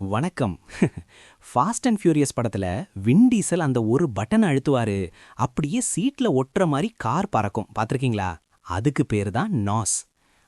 வணக்கம். Fast and furious படத்துல Vin Diesel அந்த ஒரு பட்டன் அழுத்துவாரு, அப்படியே சீட்ல ஒட்டுற மாதிரி கார் பறக்கும். பார்த்திருக்கீங்களா? அதுக்கு பேரு தான் நாஸ்.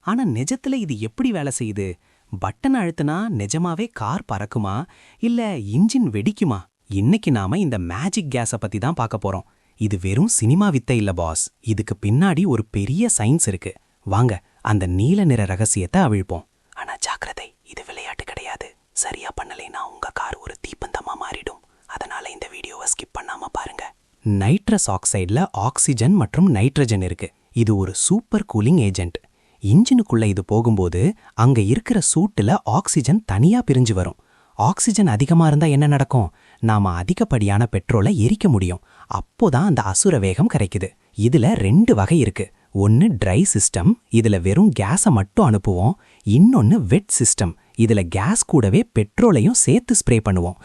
ஆனா நிஜத்துல இது எப்படி வேலை செய்யுது? பட்டன் அழுத்தினா நிஜமாவே கார் பறக்குமா இல்ல இன்ஜின் வெடிக்குமா? இன்னைக்கு நாம இந்த மேஜிக் கேஸ பத்தி தான் பார்க்க போறோம். இது வெறும் சினிமா வித்தை இல்ல பாஸ், இதுக்கு பின்னாடி ஒரு பெரிய சயின்ஸ் இருக்கு. வாங்க அந்த நீல நிற ரகசியத்தை அவிழ்ப்போம். ஆனா ஜாக்கிரதை, இது விளையாட்டு கிடையாது. சரியா பண்ணலைன்னா உங்க கார் ஒரு தீப்பந்தமா மாறிடும். அதனால இந்த வீடியோவை ஸ்கிப் பண்ணாம பாருங்க. நைட்ரஸ் ஆக்சைடுல ஆக்சிஜன் மற்றும் நைட்ரஜன் இருக்கு. இது ஒரு சூப்பர் கூலிங் ஏஜென்ட். இன்ஜினுக்குள்ள இது போகும்போது அங்க இருக்கிற சூட்டுல ஆக்சிஜன் தனியா பிரிஞ்சு வரும். ஆக்சிஜன் அதிகமா இருந்தா என்ன நடக்கும்? நாம அதிகப்படியான பெட்ரோலை எரிக்க முடியும். அப்போதான் அந்த அசுர வேகம் கிடைக்குது. இதுல 2 வகை இருக்கு. ஒன்னு ட்ரை சிஸ்டம், இதுல வெறும் கேஸை மட்டும் அனுப்புவோம். இன்னொன்னு வெட் சிஸ்டம், இதுல கேஸ் கூடவே பெட்ரோலையும் சேர்த்து ஸ்ப்ரே பண்ணுவோம்.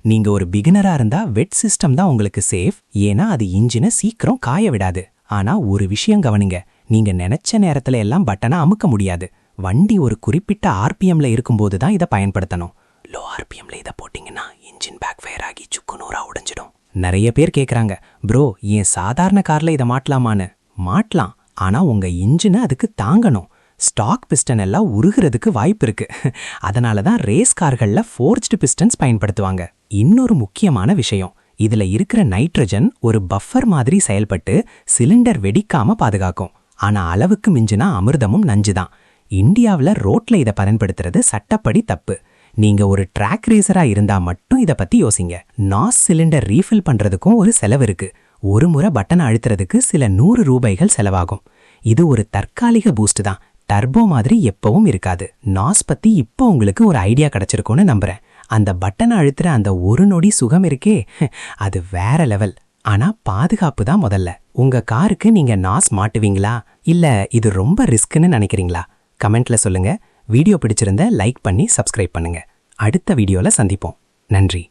நீங்க ஒரு பிகினரா இருந்தா வெட் சிஸ்டம் தான் உங்களுக்கு சேஃப், ஏன்னா அது இன்ஜினை சீக்கிரம் காய விடாது. ஆனா ஒரு விஷயம் கவனிங்க, நீங்க நினைச்ச நேரத்துல எல்லாம் பட்டனை அமுக்க முடியாது. வண்டி ஒரு குறிப்பிட்ட ஆர்பிஎம்ல இருக்கும்போது தான் இதை பயன்படுத்தணும். லோ ஆர்பிஎம்ல இதை போட்டீங்கன்னா இன்ஜின் பேக் ஃபயர் ஆகி சுக்குநூறா உடைஞ்சிடும். நிறைய பேர் கேக்குறாங்க, ப்ரோ ஏன் சாதாரண கார்ல இதை மாட்டலாமான்னு? மாட்டலாம், ஆனா உங்க இன்ஜினை அதுக்கு தாங்கணும். ஸ்டாக் பிஸ்டன் எல்லாம் உருகிறதுக்கு வாய்ப்பு இருக்கு. அதனால தான் ரேஸ் கார்கள்ல ஃபோர்ஜ்டு பிஸ்டன்ஸ் பயன்படுத்துவாங்க. இன்னொரு முக்கியமான விஷயம், இதுல இருக்கிற நைட்ரஜன் ஒரு பஃபர் மாதிரி செயல்பட்டு சிலிண்டர் வெடிக்காம பாதுகாக்கும். ஆனா அளவுக்கு மிஞ்சினா அமிர்தமும் நஞ்சுதான். இந்தியாவில் ரோட்ல இதை பயன்படுத்துறது சட்டப்படி தப்பு. நீங்க ஒரு ட்ராக் ரேசரா இருந்தா மட்டும் இதை பத்தி யோசிங்க. நாஸ் சிலிண்டர் ரீஃபில் பண்றதுக்கும் ஒரு செலவு இருக்கு. ஒரு முறை பட்டன் அழுத்துறதுக்கு சில 100 ரூபாய்கள் செலவாகும். இது ஒரு தற்காலிக பூஸ்ட் தான், டர்போ மாதிரி எப்பவும் இருக்காது. நாஸ் பத்தி இப்போ உங்களுக்கு ஒரு ஐடியா கிடைச்சிருக்கும்னு நம்புறேன். அந்த பட்டனை அழுத்துற அந்த ஒரு நொடி சுகம் இருக்கே, அது வேற லெவல். ஆனா பாதுகாப்பு தான் முதல்ல. உங்க காருக்கு நீங்க நாஸ் மாட்டுவீங்களா இல்ல இது ரொம்ப ரிஸ்க்னு நினைக்கிறீங்களா? கமெண்ட்ல சொல்லுங்க. வீடியோ பிடிச்சிருந்தா லைக் பண்ணி சப்ஸ்கிரைப் பண்ணுங்க. அடுத்த வீடியோல சந்திப்போம். நன்றி.